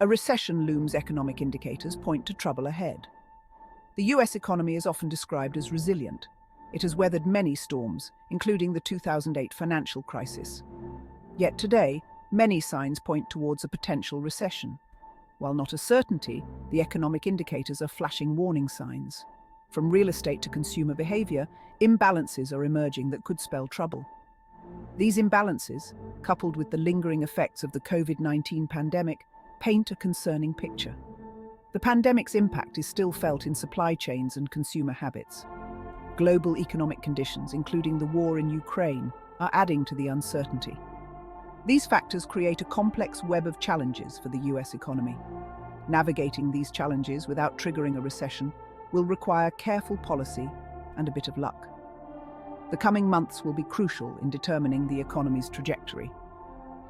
a recession looms. Economic indicators point to trouble ahead. The US economy is often described as resilient. It has weathered many storms, including the 2008 financial crisis. Yet today, many signs point towards a potential recession. While not a certainty, the economic indicators are flashing warning signs. From real estate to consumer behavior, imbalances are emerging that could spell trouble. These imbalances, coupled with the lingering effects of the COVID-19 pandemic, paint a concerning picture. The pandemic's impact is still felt in supply chains and consumer habits. Global economic conditions, including the war in Ukraine, are adding to the uncertainty. These factors create a complex web of challenges for the US economy. Navigating these challenges without triggering a recession will require careful policy and a bit of luck. The coming months will be crucial in determining the economy's trajectory.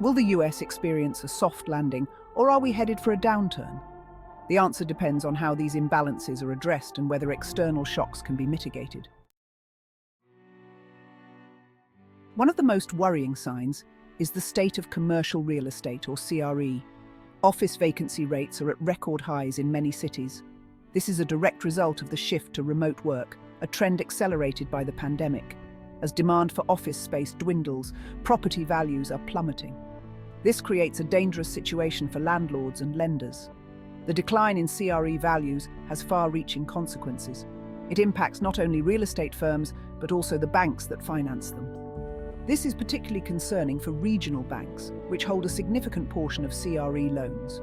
Will the US experience a soft landing, or are we headed for a downturn? The answer depends on how these imbalances are addressed and whether external shocks can be mitigated. One of the most worrying signs is the state of commercial real estate, or CRE. Office vacancy rates are at record highs in many cities. This is a direct result of the shift to remote work, a trend accelerated by the pandemic. As demand for office space dwindles, property values are plummeting. This creates a dangerous situation for landlords and lenders. The decline in CRE values has far-reaching consequences. It impacts not only real estate firms, but also the banks that finance them. This is particularly concerning for regional banks, which hold a significant portion of CRE loans.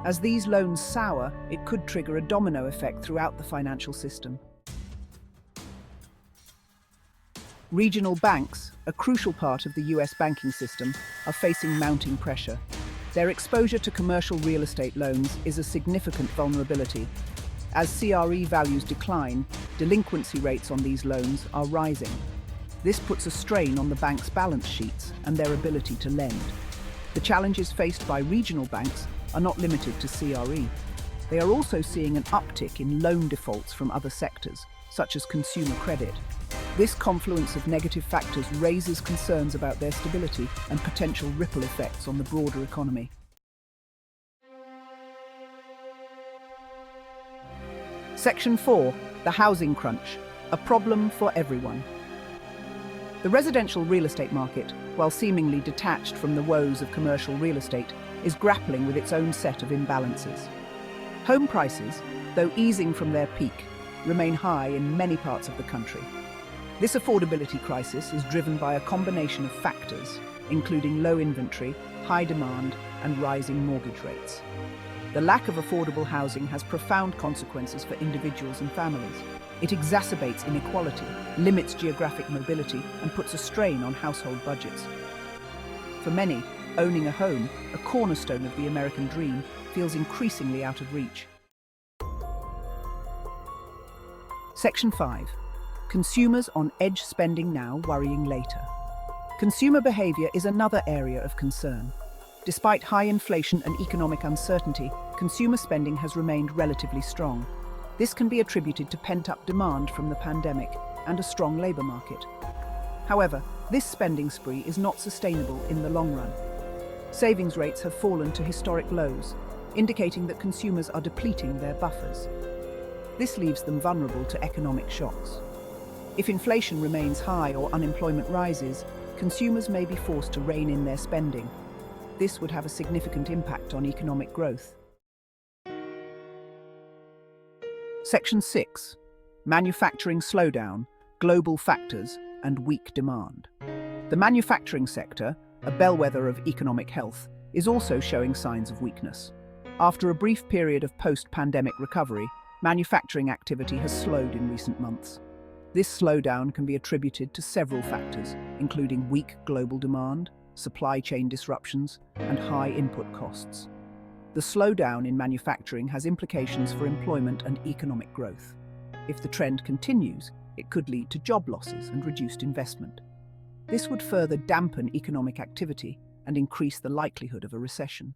As these loans sour, it could trigger a domino effect throughout the financial system. Regional banks, a crucial part of the US banking system, are facing mounting pressure. Their exposure to commercial real estate loans is a significant vulnerability. As CRE values decline, delinquency rates on these loans are rising. This puts a strain on the bank's balance sheets and their ability to lend. The challenges faced by regional banks are not limited to CRE. They are also seeing an uptick in loan defaults from other sectors, such as consumer credit. This confluence of negative factors raises concerns about their stability and potential ripple effects on the broader economy. Section 4. The housing crunch, a problem for everyone. The residential real estate market, while seemingly detached from the woes of commercial real estate, is grappling with its own set of imbalances. Home prices, though easing from their peak, remain high in many parts of the country. This affordability crisis is driven by a combination of factors, including low inventory, high demand, and rising mortgage rates. The lack of affordable housing has profound consequences for individuals and families. It exacerbates inequality, limits geographic mobility, and puts a strain on household budgets. For many, owning a home, a cornerstone of the American dream, feels increasingly out of reach. Section 5. Consumers on edge, spending now, worrying later. Consumer behavior is another area of concern. Despite high inflation and economic uncertainty, consumer spending has remained relatively strong. This can be attributed to pent-up demand from the pandemic and a strong labor market. However, this spending spree is not sustainable in the long run. Savings rates have fallen to historic lows, indicating that consumers are depleting their buffers. This leaves them vulnerable to economic shocks. If inflation remains high or unemployment rises, consumers may be forced to rein in their spending. This would have a significant impact on economic growth. Section 6. Manufacturing slowdown, global factors, and weak demand. The manufacturing sector, a bellwether of economic health, is also showing signs of weakness. After a brief period of post-pandemic recovery, manufacturing activity has slowed in recent months. This slowdown can be attributed to several factors, including weak global demand, supply chain disruptions, and high input costs. The slowdown in manufacturing has implications for employment and economic growth. If the trend continues, it could lead to job losses and reduced investment. This would further dampen economic activity and increase the likelihood of a recession.